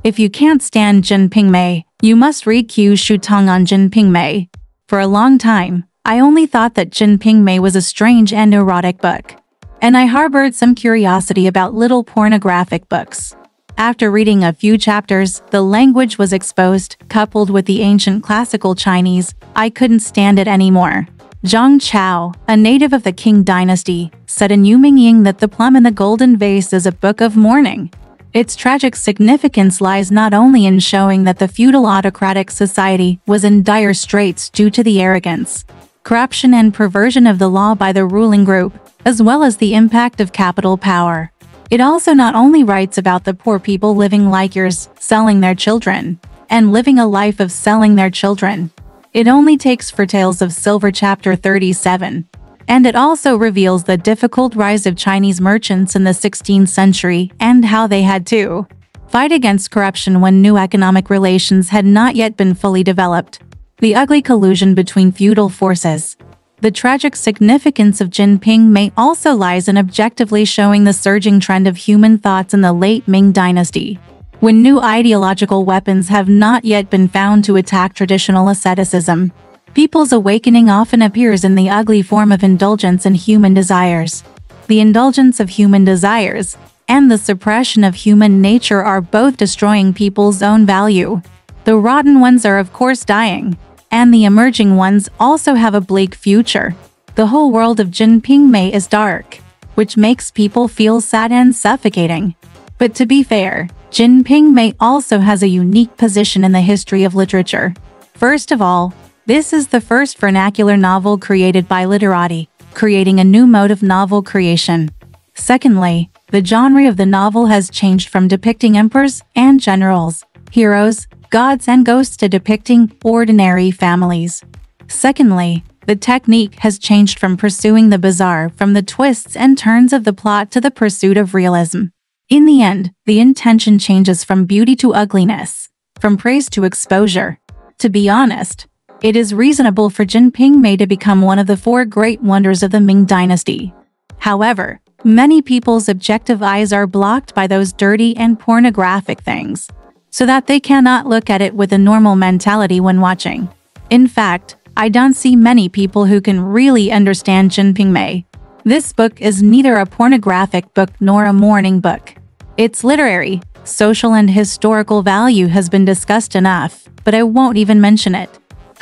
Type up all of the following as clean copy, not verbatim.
If you can't stand Jin Ping Mei, you must read Qiu Shuitang on Jin Ping Mei. For a long time, I only thought that Jin Ping Mei was a strange and erotic book. And I harbored some curiosity about little pornographic books. After reading a few chapters, the language was exposed, coupled with the ancient classical Chinese. I couldn't stand it anymore. Zhang Chao, a native of the Qing dynasty, said in Yu Mingying that The Plum in the Golden Vase is a book of mourning. Its tragic significance lies not only in showing that the feudal autocratic society was in dire straits due to the arrogance, corruption and perversion of the law by the ruling group, as well as the impact of capital power. It also not only writes about the poor people living like yours, selling their children, and living a life of selling their children. It only takes for Tales of Silver chapter 37. And it also reveals the difficult rise of Chinese merchants in the 16th century and how they had to fight against corruption when new economic relations had not yet been fully developed. The ugly collusion between feudal forces. The tragic significance of Jin Ping Mei also lies in objectively showing the surging trend of human thoughts in the late Ming dynasty, when new ideological weapons have not yet been found to attack traditional asceticism. People's awakening often appears in the ugly form of indulgence in human desires. The indulgence of human desires and the suppression of human nature are both destroying people's own value. The rotten ones are of course dying, and the emerging ones also have a bleak future. The whole world of Jin Ping Mei is dark, which makes people feel sad and suffocating. But to be fair, Jin Ping Mei also has a unique position in the history of literature. First of all, this is the first vernacular novel created by literati, creating a new mode of novel creation. Secondly, the genre of the novel has changed from depicting emperors and generals, heroes, gods and ghosts to depicting ordinary families. Secondly, the technique has changed from pursuing the bizarre, from the twists and turns of the plot to the pursuit of realism. In the end, the intention changes from beauty to ugliness, from praise to exposure. To be honest, it is reasonable for Jin Ping Mei to become one of the four great wonders of the Ming dynasty. However, many people's objective eyes are blocked by those dirty and pornographic things, so that they cannot look at it with a normal mentality when watching. In fact, I don't see many people who can really understand Jin Ping Mei. This book is neither a pornographic book nor a mourning book. Its literary, social and historical value has been discussed enough, but I won't even mention it.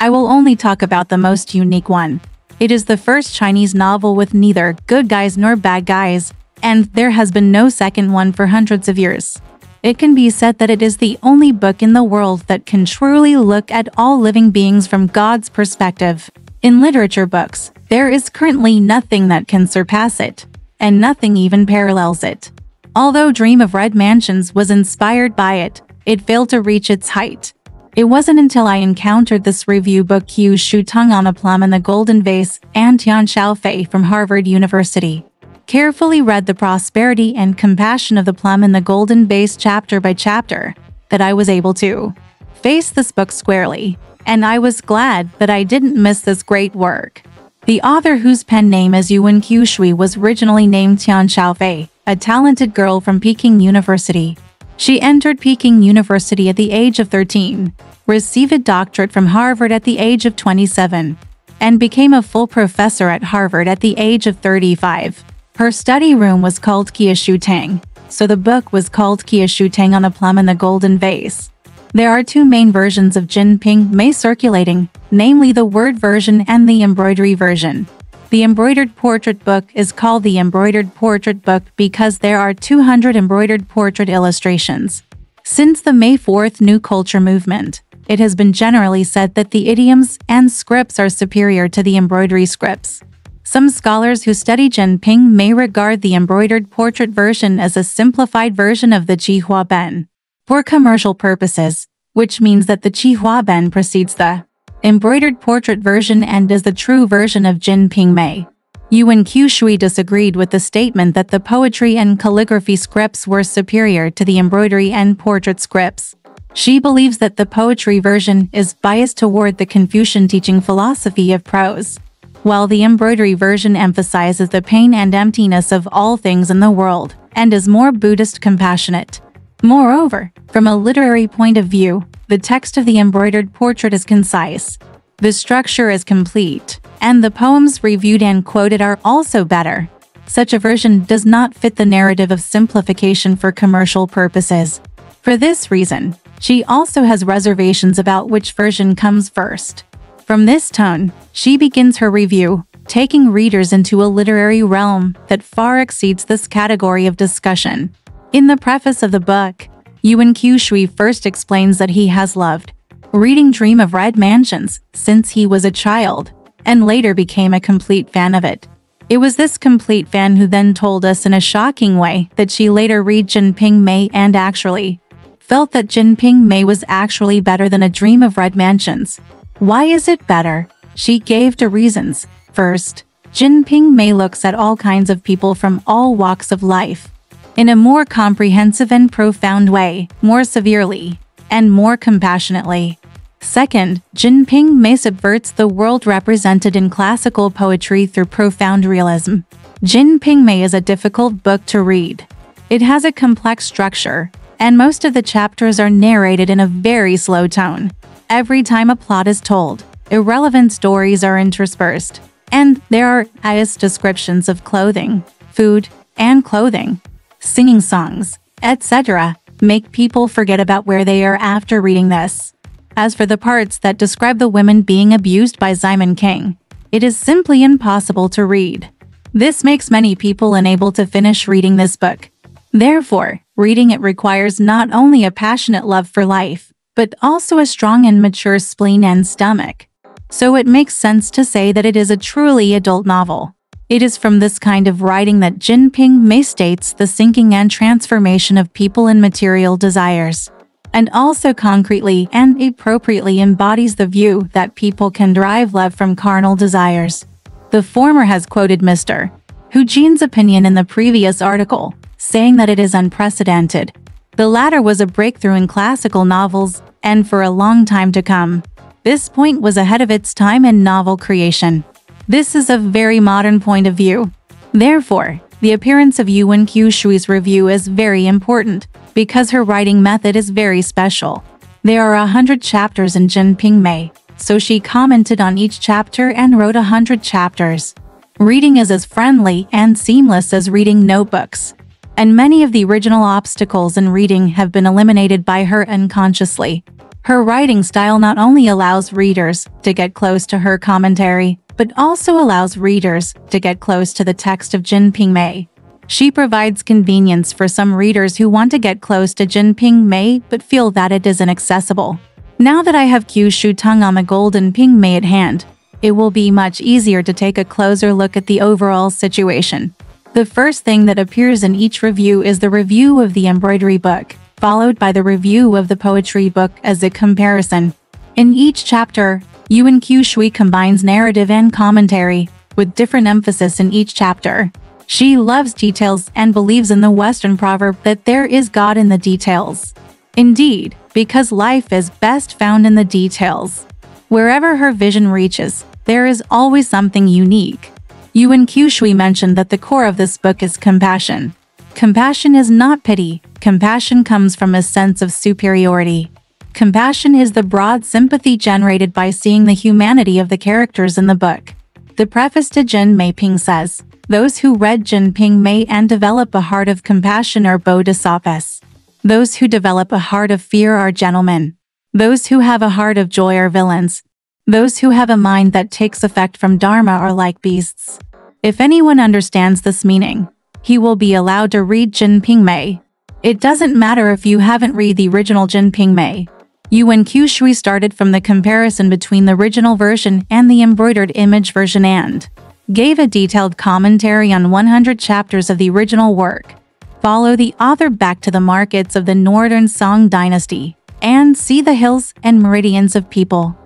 I will only talk about the most unique one. It is the first Chinese novel with neither good guys nor bad guys, and there has been no second one for hundreds of years. It can be said that it is the only book in the world that can truly look at all living beings from God's perspective. In literature books, there is currently nothing that can surpass it, and nothing even parallels it. Although Dream of Red Mansions was inspired by it, it failed to reach its height. It wasn't until I encountered this review book Qiu Shuitang on A Plum in the Golden Vase and Tian Xiaofei from Harvard University carefully read the prosperity and compassion of the plum in the golden vase chapter by chapter, that I was able to face this book squarely, and I was glad that I didn't miss this great work. The author, whose pen name is Yuan Qiushui, was originally named Tian Xiaofei, a talented girl from Peking University. She entered Peking University at the age of 13, received a doctorate from Harvard at the age of 27, and became a full professor at Harvard at the age of 35. Her study room was called Qiu Shuitang, so the book was called Qiu Shuitang on a Plum in the Golden Vase. There are two main versions of Jin Ping Mei circulating, namely the word version and the embroidery version. The embroidered portrait book is called the embroidered portrait book because there are 200 embroidered portrait illustrations. Since the May 4th New Culture movement, it has been generally said that the idioms and scripts are superior to the embroidery scripts. Some scholars who study Jin Ping Mei regard the embroidered portrait version as a simplified version of the Qihua Ben for commercial purposes, which means that the Qihua Ben precedes the embroidered portrait version and is the true version of Jin Ping Mei. Yuan Qiushui disagreed with the statement that the poetry and calligraphy scripts were superior to the embroidery and portrait scripts. She believes that the poetry version is biased toward the Confucian teaching philosophy of prose, while the embroidery version emphasizes the pain and emptiness of all things in the world, and is more Buddhist compassionate. Moreover, from a literary point of view, the text of the embroidered portrait is concise. The structure is complete, and the poems reviewed and quoted are also better. Such a version does not fit the narrative of simplification for commercial purposes. For this reason, she also has reservations about which version comes first. From this tone, she begins her review, taking readers into a literary realm that far exceeds this category of discussion. In the preface of the book, Qiu Shui first explains that he has loved reading Dream of Red Mansions since he was a child, and later became a complete fan of it. It was this complete fan who then told us in a shocking way that she later read Jin Ping Mei and actually felt that Jin Ping Mei was actually better than A Dream of Red Mansions. Why is it better? She gave two reasons. First, Jin Ping Mei looks at all kinds of people from all walks of life in a more comprehensive and profound way, more severely, and more compassionately. Second, Jin Ping Mei subverts the world represented in classical poetry through profound realism. Jin Ping Mei is a difficult book to read. It has a complex structure, and most of the chapters are narrated in a very slow tone. Every time a plot is told, irrelevant stories are interspersed, and there are highest descriptions of clothing, food, and clothing, singing songs, etc., make people forget about where they are after reading this. As for the parts that describe the women being abused by Simon King, it is simply impossible to read. This makes many people unable to finish reading this book. Therefore, reading it requires not only a passionate love for life, but also a strong and mature spleen and stomach. So it makes sense to say that it is a truly adult novel. It is from this kind of writing that Jin Ping Mei states the sinking and transformation of people in material desires, and also concretely and appropriately embodies the view that people can derive love from carnal desires. The former has quoted Mr. Hu Jin's opinion in the previous article, saying that it is unprecedented. The latter was a breakthrough in classical novels, and for a long time to come, this point was ahead of its time in novel creation. This is a very modern point of view. Therefore, the appearance of Qiu Shui's review is very important, because her writing method is very special. There are 100 chapters in Jin Ping Mei, so she commented on each chapter and wrote 100 chapters. Reading is as friendly and seamless as reading notebooks, and many of the original obstacles in reading have been eliminated by her unconsciously. Her writing style not only allows readers to get close to her commentary, but also allows readers to get close to the text of Jin Ping Mei. She provides convenience for some readers who want to get close to Jin Ping Mei but feel that it is inaccessible. Now that I have Qiu Shuitang on the Golden Ping Mei at hand, it will be much easier to take a closer look at the overall situation. The first thing that appears in each review is the review of the embroidery book, followed by the review of the poetry book as a comparison. In each chapter, Qiu Shui combines narrative and commentary, with different emphasis in each chapter. She loves details and believes in the Western proverb that there is God in the details. Indeed, because life is best found in the details. Wherever her vision reaches, there is always something unique. Qiu Shui mentioned that the core of this book is compassion. Compassion is not pity. Compassion comes from a sense of superiority. Compassion is the broad sympathy generated by seeing the humanity of the characters in the book. The preface to Jin Mei Ping says, "Those who read Jin Ping Mei and develop a heart of compassion are bodhisattvas. Those who develop a heart of fear are gentlemen. Those who have a heart of joy are villains. Those who have a mind that takes effect from Dharma are like beasts." If anyone understands this meaning, he will be allowed to read Jin Ping Mei. It doesn't matter if you haven't read the original Jin Ping Mei. Qiu Shui started from the comparison between the original version and the embroidered image version and gave a detailed commentary on 100 chapters of the original work. Follow the author back to the markets of the Northern Song dynasty and see the hills and meridians of people,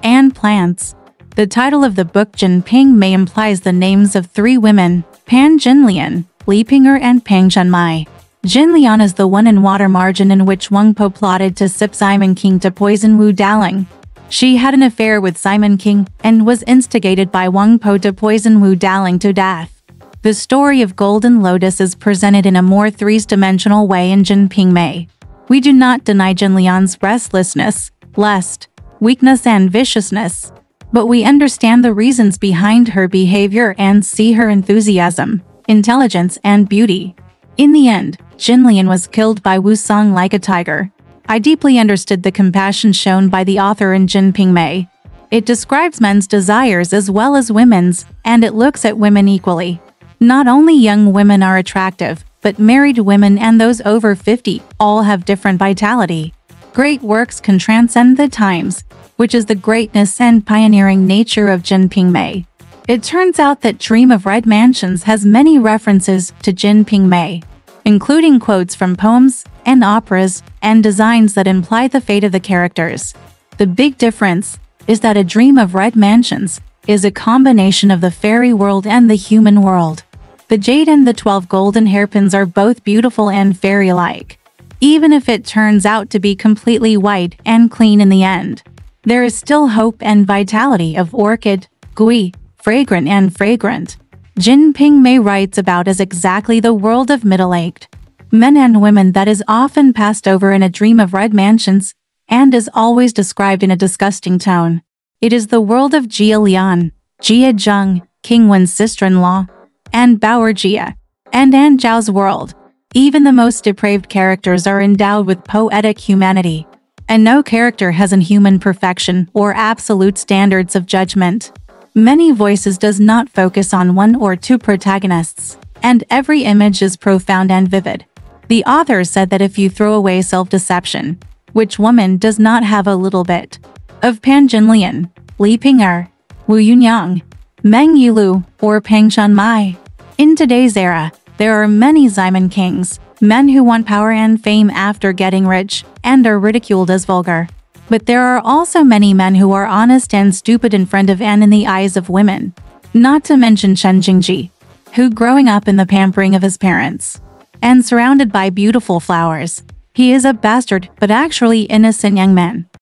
and plants. The title of the book Jin Ping Mei implies the names of 3 women, Pan Jinlian, Li Ping'er and Pang Zhenmai. Jinlian is the one in water margin in which Wang Po plotted to sip Simon King to poison Wu Daling. She had an affair with Simon King and was instigated by Wang Po to poison Wu Daling to death. The story of Golden Lotus is presented in a more three-dimensional way in Jin Ping Mei. We do not deny Jin Lian's restlessness, lust, weakness and viciousness, but we understand the reasons behind her behavior and see her enthusiasm, intelligence and beauty. In the end, Jin Lian was killed by Wu Song like a tiger. I deeply understood the compassion shown by the author in Jin Ping Mei. It describes men's desires as well as women's, and it looks at women equally. Not only young women are attractive, but married women and those over 50 all have different vitality. Great works can transcend the times, which is the greatness and pioneering nature of Jin Ping Mei. It turns out that Dream of Red Mansions has many references to Jin Ping Mei, including quotes from poems and operas and designs that imply the fate of the characters. The big difference is that A Dream of Red Mansions is a combination of the fairy world and the human world. The jade and the 12 golden hairpins are both beautiful and fairy-like, even if it turns out to be completely white and clean in the end. There is still hope and vitality of orchid, gui, fragrant and fragrant. Jin Ping Mei writes about as exactly the world of middle-aged men and women that is often passed over in A Dream of Red Mansions and is always described in a disgusting tone. It is the world of Jia Lian, Jia Zheng, King Wen's sister-in-law, and Bauer Jia, and An Zhao's world. Even the most depraved characters are endowed with poetic humanity, and no character has inhuman perfection or absolute standards of judgment. Many Voices does not focus on one or two protagonists, and every image is profound and vivid. The author said that if you throw away self-deception, which woman does not have a little bit, of Pan Jinlian, Li Ping'er, Wu Yunyang, Meng Yulu, or Peng Shanmai. In today's era, there are many Xiamen kings, men who want power and fame after getting rich, and are ridiculed as vulgar. But there are also many men who are honest and stupid in front of and in the eyes of women. Not to mention Chen Jingji, who growing up in the pampering of his parents, and surrounded by beautiful flowers, he is a bastard but actually innocent young man.